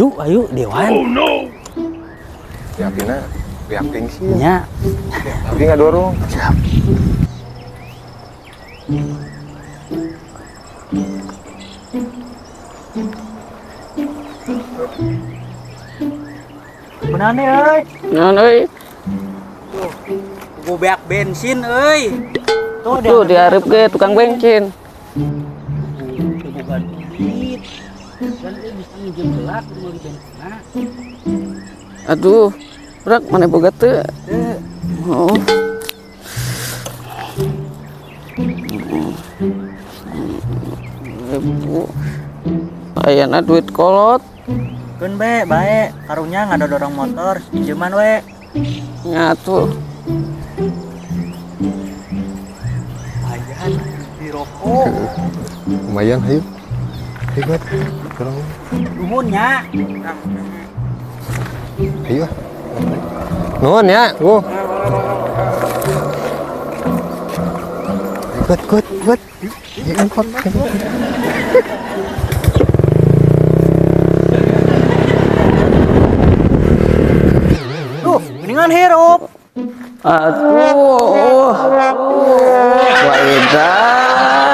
Ayo Dewan. Oh no. Yakinnya yakin sih. Nya. Tapi nggak dorong. Siap. Benar nih, euy. Naon euy? Gue beak bensin, euy. Tuh diarep ge tukang bensin. Bukan duit. Dan dia bisa minjem gelap di bensin. Aduh, berak mana boga teu? Oh. Ibu. Ayana duit kolot. Keun be, bae. Karunya ngada dorong motor, pinjeman we. Nyatu. Ayan, di rokok. Lumayan, ayo. Hebat. Dorong. Nuhunnya. Ayo. Nuhun ya. Kuat. Ya, angkot. Duh, mendingan hirup. Aduh. Wah, edan.